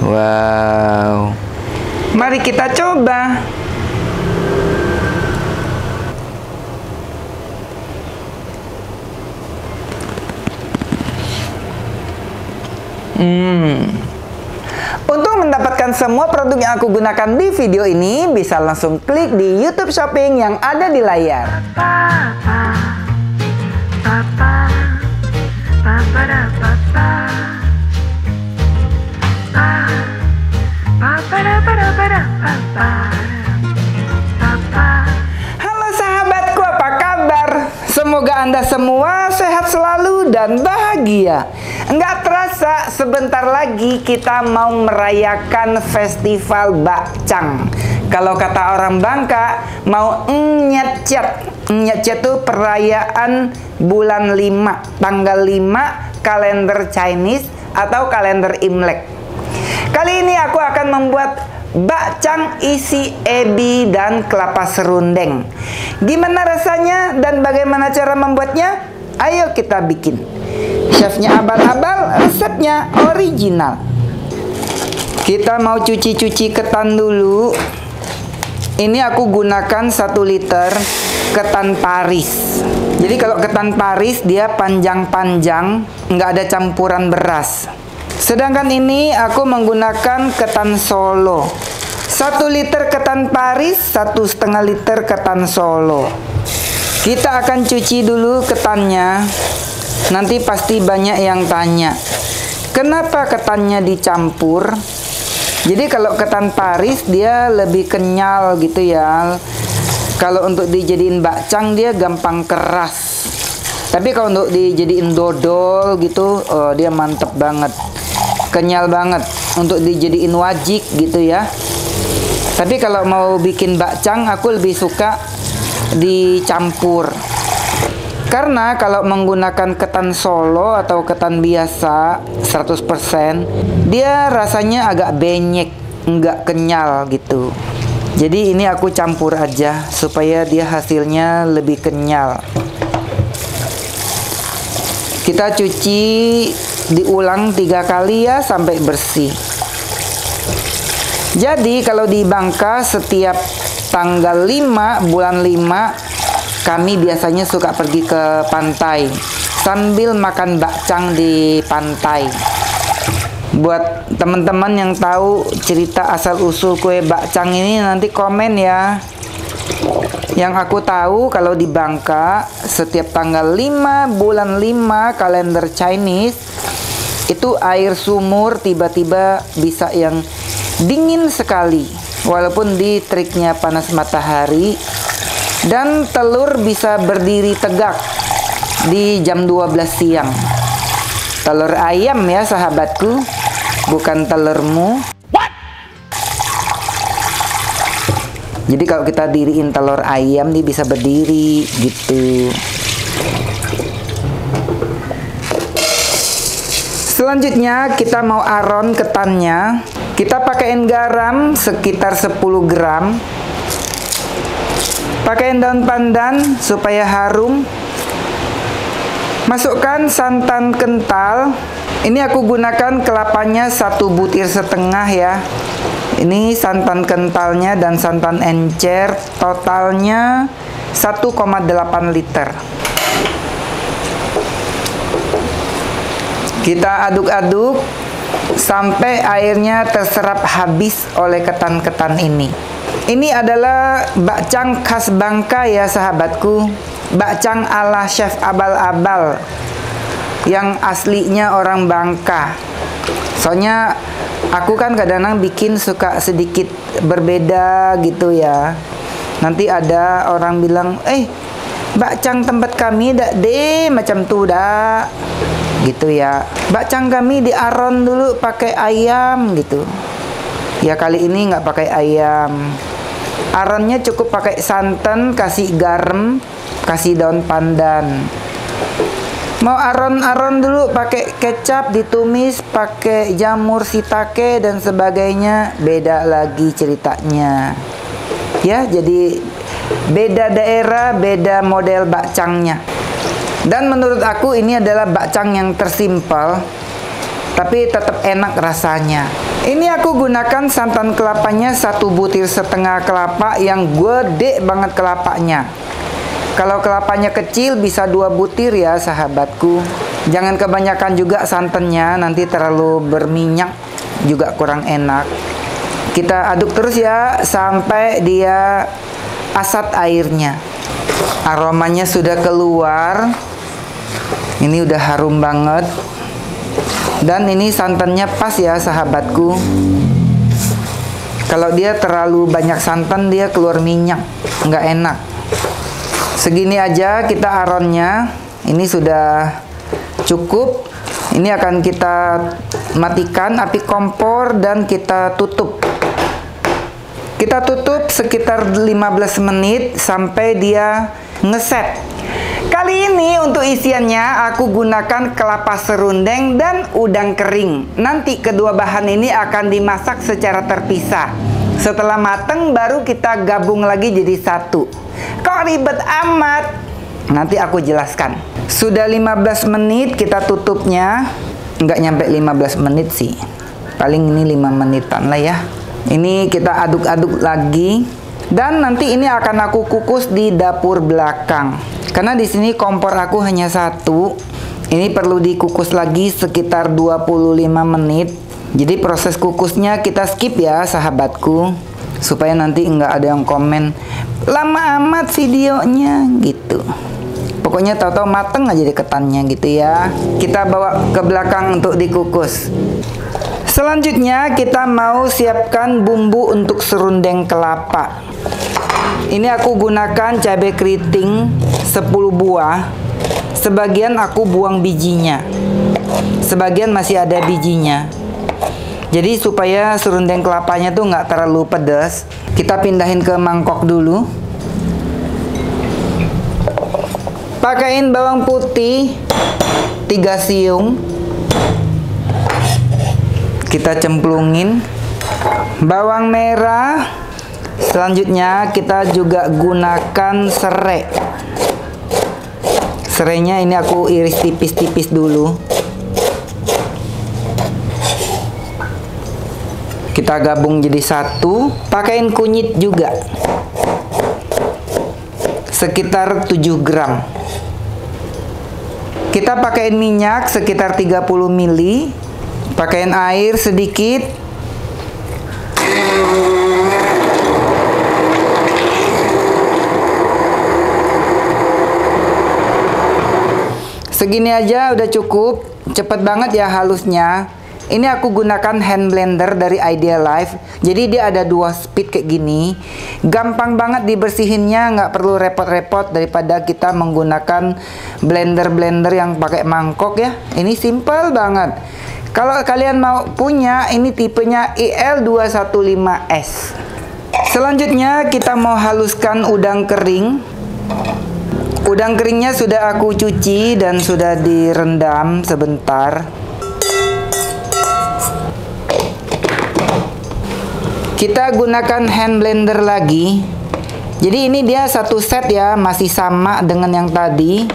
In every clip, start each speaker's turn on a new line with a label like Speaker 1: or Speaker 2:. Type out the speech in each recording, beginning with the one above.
Speaker 1: Wow. Mari kita coba. Untuk mendapatkan semua produk yang aku gunakan di video ini, bisa langsung klik di YouTube Shopping yang ada di layar. Halo sahabatku, apa kabar? Semoga Anda semua sehat selalu dan bahagia. Nggak terasa sebentar lagi kita mau merayakan festival bakcang. Kalau kata orang Bangka, mau Nyetcet. Nyetcet itu perayaan bulan 5, tanggal 5 kalender Chinese atau kalender Imlek. Kali ini aku akan membuat bakcang isi ebi dan kelapa serundeng. Gimana rasanya dan bagaimana cara membuatnya? Ayo kita bikin. Chefnya abal-abal, resepnya original. Kita mau cuci-cuci ketan dulu. Ini aku gunakan 1 liter ketan Paris. Jadi kalau ketan Paris dia panjang-panjang, nggak ada campuran beras. Sedangkan ini aku menggunakan ketan Solo. 1 liter ketan Paris, 1,5 liter ketan Solo. Kita akan cuci dulu ketannya. Nanti pasti banyak yang tanya, kenapa ketannya dicampur? Jadi kalau ketan Paris dia lebih kenyal gitu ya. Kalau untuk dijadiin bakcang dia gampang keras. Tapi kalau untuk dijadiin dodol gitu, dia mantep banget. Kenyal banget untuk dijadiin wajik gitu ya. Tapi kalau mau bikin bakcang aku lebih suka dicampur. Karena kalau menggunakan ketan Solo atau ketan biasa 100%, dia rasanya agak benyek, nggak kenyal gitu. Jadi ini aku campur aja supaya dia hasilnya lebih kenyal. Kita cuci diulang 3 kali ya sampai bersih. Jadi kalau di Bangka setiap tanggal 5 bulan 5 kami biasanya suka pergi ke pantai sambil makan bakcang di pantai. Buat teman-teman yang tahu cerita asal-usul kue bakcang ini nanti komen ya. Yang aku tahu kalau di Bangka setiap tanggal 5 bulan 5 kalender Chinese itu air sumur tiba-tiba bisa yang dingin sekali. Walaupun di triknya panas matahari. Dan telur bisa berdiri tegak di jam 12 siang. Telur ayam ya sahabatku, bukan telurmu. What? Jadi kalau kita diriin telur ayam nih bisa berdiri gitu. Selanjutnya kita mau aron ketannya. Kita pakaiin garam sekitar 10 gram. Pakaiin daun pandan supaya harum. Masukkan santan kental. Ini aku gunakan kelapanya 1,5 butir ya. Ini santan kentalnya dan santan encer. Totalnya 1,8 liter. Kita aduk-aduk sampai airnya terserap habis oleh ketan-ketan ini. Ini adalah bakcang khas Bangka ya sahabatku. Bakcang ala chef abal-abal yang aslinya orang Bangka. Soalnya aku kan kadang-kadang bikin suka sedikit berbeda gitu ya. Nanti ada orang bilang, bakcang tempat kami dak deh macam tu dak. Gitu ya. Bakcang kami diaron dulu pakai ayam gitu. Ya kali ini nggak pakai ayam. Aronnya cukup pakai santan, kasih garam, kasih daun pandan. Mau aron-aron dulu pakai kecap, ditumis pakai jamur shiitake dan sebagainya, beda lagi ceritanya. Ya, jadi beda daerah, beda model bakcangnya. Dan menurut aku ini adalah bakcang yang tersimpel, tapi tetap enak rasanya. Ini aku gunakan santan kelapanya 1,5 butir kelapa yang gede banget kelapanya. Kalau kelapanya kecil bisa 2 butir ya sahabatku. Jangan kebanyakan juga santannya, nanti terlalu berminyak juga kurang enak. Kita aduk terus ya sampai dia asat airnya. Aromanya sudah keluar. Ini udah harum banget. Dan ini santannya pas ya sahabatku. Kalau dia terlalu banyak santan dia keluar minyak, nggak enak. Segini aja kita aronnya. Ini sudah cukup. Ini akan kita matikan api kompor dan kita tutup. Kita tutup sekitar 15 menit sampai dia ngeset. Kali ini untuk isiannya aku gunakan kelapa serundeng dan udang kering. Nanti kedua bahan ini akan dimasak secara terpisah. Setelah mateng baru kita gabung lagi jadi satu. Kok ribet amat? Nanti aku jelaskan. Sudah 15 menit kita tutupnya. Nggak nyampe 15 menit sih. Paling ini 5 menitan lah ya. Ini kita aduk-aduk lagi. Dan nanti ini akan aku kukus di dapur belakang. Karena di sini kompor aku hanya satu. Ini perlu dikukus lagi sekitar 25 menit. Jadi proses kukusnya kita skip ya sahabatku. Supaya nanti nggak ada yang komen, lama amat videonya gitu. Pokoknya tahu-tahu mateng aja di ketannya gitu ya. Kita bawa ke belakang untuk dikukus. Selanjutnya kita mau siapkan bumbu untuk serundeng kelapa. Ini aku gunakan cabai keriting 10 buah. Sebagian aku buang bijinya. Sebagian masih ada bijinya. Jadi supaya serundeng kelapanya tuh nggak terlalu pedas, kita pindahin ke mangkok dulu. Pakaiin bawang putih 3 siung. Kita cemplungin. Bawang merah. Selanjutnya kita juga gunakan serai. Serainya ini aku iris tipis-tipis dulu. Kita gabung jadi satu. Pakaiin kunyit juga. Sekitar 7 gram. Kita pakaiin minyak sekitar 30 ml. Pakaiin air sedikit. Segini aja udah cukup. Cepet banget ya halusnya. Ini aku gunakan hand blender dari Idea Life. Jadi dia ada 2 speed kayak gini. Gampang banget dibersihinnya, nggak perlu repot-repot daripada kita menggunakan blender-blender yang pakai mangkok ya. Ini simple banget. Kalau kalian mau punya, ini tipenya IL215S. Selanjutnya kita mau haluskan udang kering. Udang keringnya sudah aku cuci dan sudah direndam sebentar. Kita gunakan hand blender lagi. Jadi ini dia satu set ya, masih sama dengan yang tadi.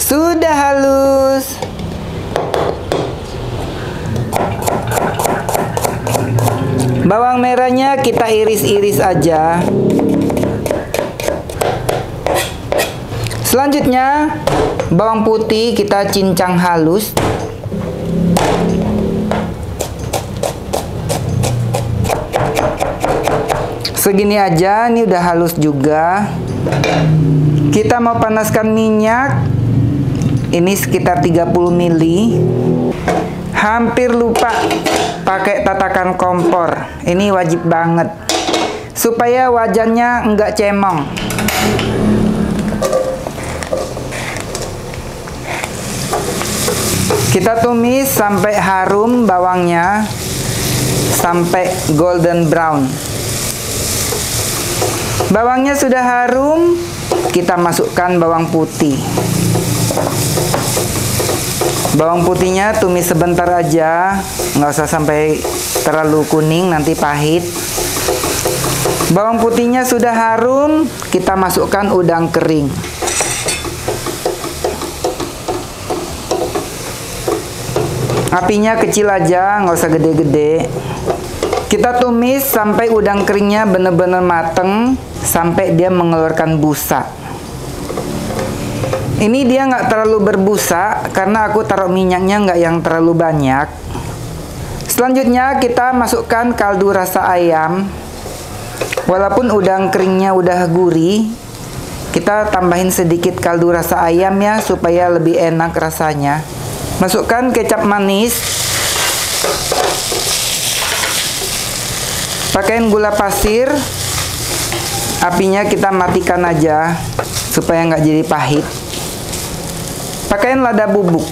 Speaker 1: Sudah halus. Bawang merahnya kita iris-iris aja. Selanjutnya bawang putih kita cincang halus. Segini aja, ini udah halus juga. Kita mau panaskan minyak. Ini sekitar 30 ml. Hampir lupa pakai tatakan kompor. Ini wajib banget supaya wajannya enggak cemong. Kita tumis sampai harum bawangnya, sampai golden brown. Bawangnya sudah harum, kita masukkan bawang putih. Bawang putihnya tumis sebentar aja, nggak usah sampai terlalu kuning, nanti pahit. Bawang putihnya sudah harum, kita masukkan udang kering. Apinya kecil aja, nggak usah gede-gede. Kita tumis sampai udang keringnya bener-bener mateng, sampai dia mengeluarkan busa. Ini dia nggak terlalu berbusa, karena aku taruh minyaknya nggak yang terlalu banyak. Selanjutnya kita masukkan kaldu rasa ayam. Walaupun udang keringnya udah gurih, kita tambahin sedikit kaldu rasa ayam ya, supaya lebih enak rasanya. Masukkan kecap manis. Pakaiin gula pasir. Apinya kita matikan aja, supaya nggak jadi pahit. Pakaiin lada bubuk.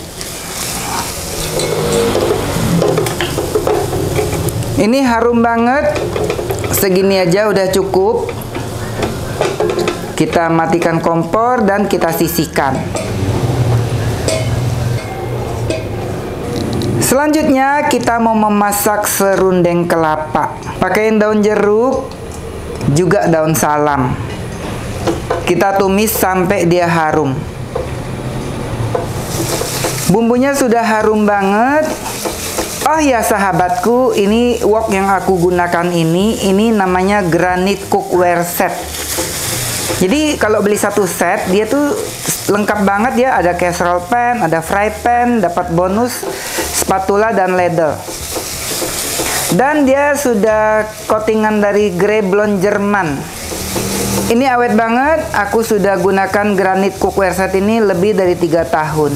Speaker 1: Ini harum banget. Segini aja udah cukup. Kita matikan kompor dan kita sisihkan. Selanjutnya kita mau memasak serundeng kelapa. Pakaiin daun jeruk, juga daun salam. Kita tumis sampai dia harum. Bumbunya sudah harum banget. Oh ya sahabatku, ini wok yang aku gunakan ini namanya granite cookware set. Jadi kalau beli satu set, dia tuh lengkap banget ya. Ada casserole pan, ada fry pan, dapat bonus spatula dan ladle. Dan dia sudah coatingan dari grey blonde Jerman. Ini awet banget. Aku sudah gunakan granite cookware set ini lebih dari 3 tahun.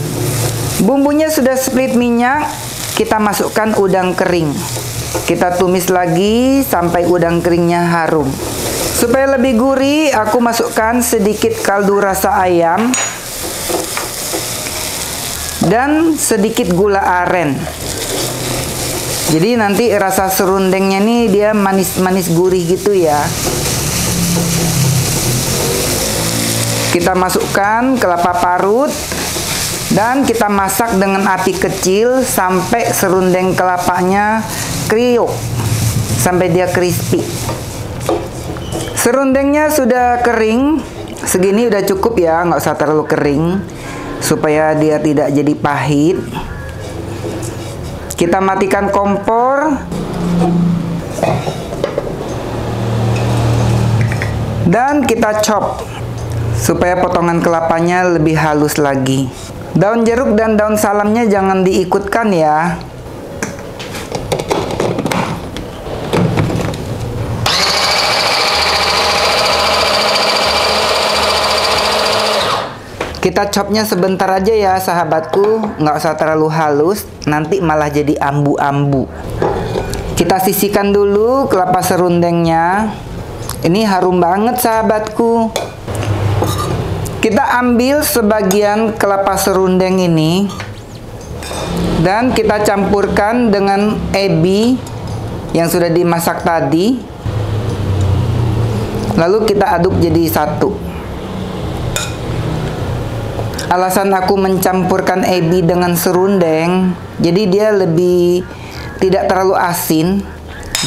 Speaker 1: Bumbunya sudah split minyak. Kita masukkan udang kering. Kita tumis lagi sampai udang keringnya harum. Supaya lebih gurih, aku masukkan sedikit kaldu rasa ayam dan sedikit gula aren. Jadi nanti rasa serundengnya nih dia manis-manis gurih gitu ya. Kita masukkan kelapa parut. Dan kita masak dengan api kecil sampai serundeng kelapanya kriuk, sampai dia crispy. Serundengnya sudah kering, segini udah cukup ya, nggak usah terlalu kering, supaya dia tidak jadi pahit. Kita matikan kompor. Dan kita chop, supaya potongan kelapanya lebih halus lagi. Daun jeruk dan daun salamnya jangan diikutkan ya. Kita chopnya sebentar aja ya sahabatku, nggak usah terlalu halus, nanti malah jadi ambu-ambu. Kita sisihkan dulu kelapa serundengnya. Ini harum banget sahabatku. Kita ambil sebagian kelapa serundeng ini dan kita campurkan dengan ebi yang sudah dimasak tadi. Lalu kita aduk jadi satu. Alasan aku mencampurkan ebi dengan serundeng, jadi dia lebih tidak terlalu asin,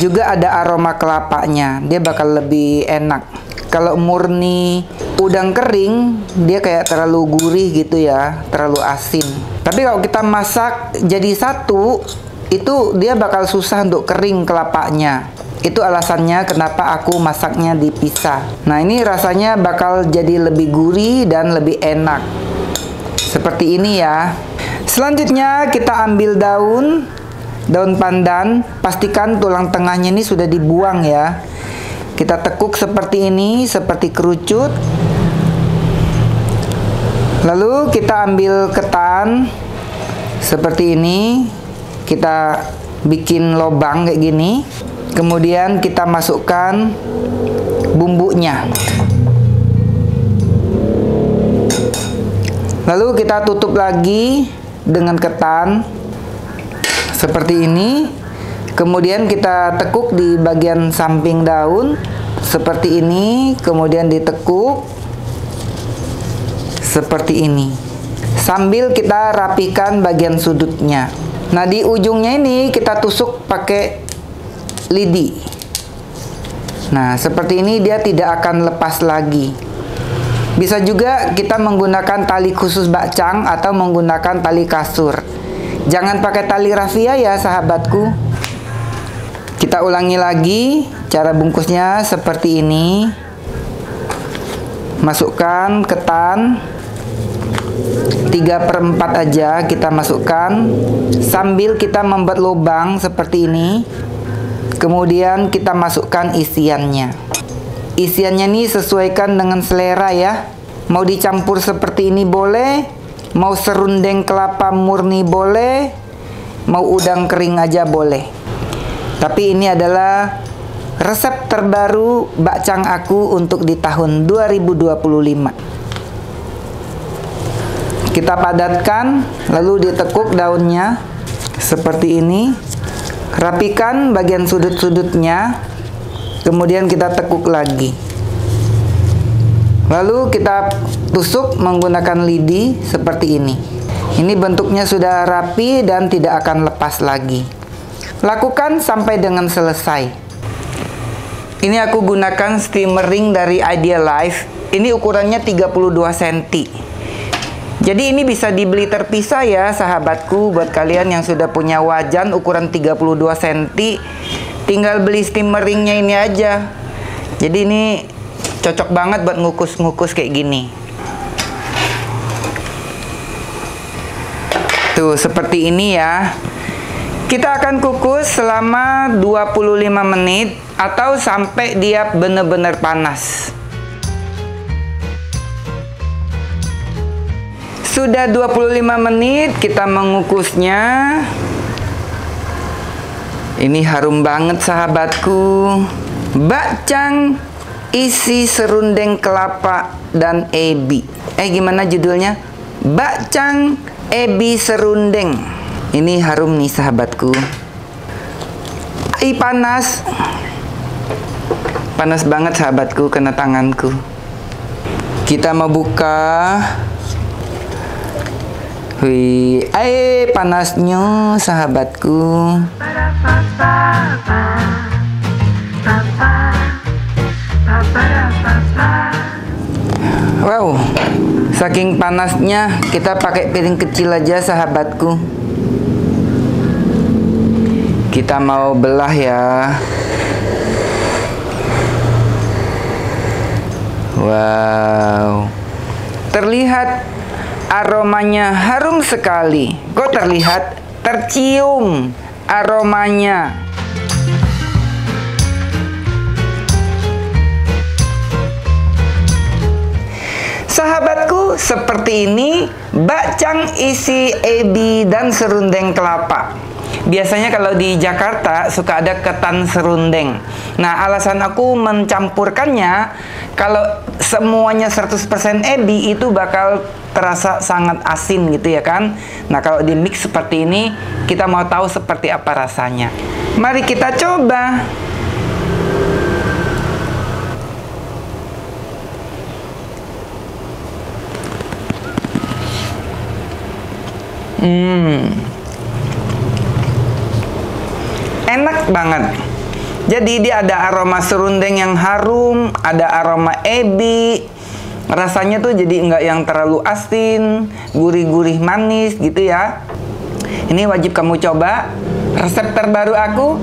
Speaker 1: juga ada aroma kelapanya, dia bakal lebih enak. Kalau murni udang kering, dia kayak terlalu gurih gitu ya, terlalu asin. Tapi kalau kita masak jadi satu, itu dia bakal susah untuk kering kelapanya. Itu alasannya kenapa aku masaknya dipisah. Nah ini rasanya bakal jadi lebih gurih dan lebih enak. Seperti ini ya. Selanjutnya kita ambil daun pandan. Pastikan tulang tengahnya ini sudah dibuang ya. Kita tekuk seperti ini, seperti kerucut. Lalu kita ambil ketan seperti ini. Kita bikin lobang kayak gini. Kemudian kita masukkan bumbunya. Lalu kita tutup lagi dengan ketan seperti ini. Kemudian kita tekuk di bagian samping daun seperti ini, kemudian ditekuk seperti ini. Sambil kita rapikan bagian sudutnya. Nah, di ujungnya ini kita tusuk pakai lidi. Nah, seperti ini dia tidak akan lepas lagi. Bisa juga kita menggunakan tali khusus bakcang atau menggunakan tali kasur. Jangan pakai tali rafia ya sahabatku. Kita ulangi lagi. Cara bungkusnya seperti ini. Masukkan ketan 3/4 aja kita masukkan, sambil kita membuat lubang seperti ini. Kemudian kita masukkan isiannya. Isiannya ini sesuaikan dengan selera ya. Mau dicampur seperti ini boleh, mau serundeng kelapa murni boleh, mau udang kering aja boleh. Tapi ini adalah resep terbaru bakcang aku untuk di tahun 2025. Kita padatkan, lalu ditekuk daunnya seperti ini. Rapikan bagian sudut-sudutnya, kemudian kita tekuk lagi. Lalu kita tusuk menggunakan lidi seperti ini. Ini bentuknya sudah rapi dan tidak akan lepas lagi. Lakukan sampai dengan selesai. Ini aku gunakan steamer ring dari Idealife. Ini ukurannya 32 cm. Jadi ini bisa dibeli terpisah ya sahabatku. Buat kalian yang sudah punya wajan ukuran 32 cm, tinggal beli steamer ringnya ini aja. Jadi ini cocok banget buat ngukus-ngukus kayak gini. Tuh seperti ini ya. Kita akan kukus selama 25 menit atau sampai dia benar-benar panas. Sudah 25 menit kita mengukusnya. Ini harum banget sahabatku. Bakcang isi serundeng kelapa dan ebi. Gimana judulnya? Bakcang ebi serundeng. Ini harum nih sahabatku. Panas. Panas banget sahabatku kena tanganku. Kita mau buka. Wih, panasnya sahabatku. Wow, saking panasnya kita pakai piring kecil aja sahabatku. Kita mau belah ya. Wow, terlihat aromanya harum sekali. Kok terlihat? Tercium aromanya. Sahabatku, seperti ini bakcang isi ebi dan serundeng kelapa. Biasanya kalau di Jakarta suka ada ketan serundeng. Nah, alasan aku mencampurkannya, kalau semuanya 100% ebi itu bakal terasa sangat asin gitu ya kan. Nah, kalau di mix seperti ini, kita mau tahu seperti apa rasanya. Mari kita coba. Enak banget. Jadi dia ada aroma serundeng yang harum, ada aroma ebi. Rasanya tuh jadi nggak yang terlalu asin, gurih-gurih manis gitu ya. Ini wajib kamu coba. Resep terbaru aku,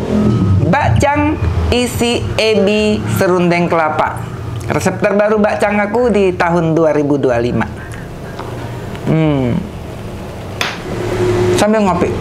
Speaker 1: bakcang isi ebi serundeng kelapa. Resep terbaru bakcang aku di tahun 2025. Sambil ngopi.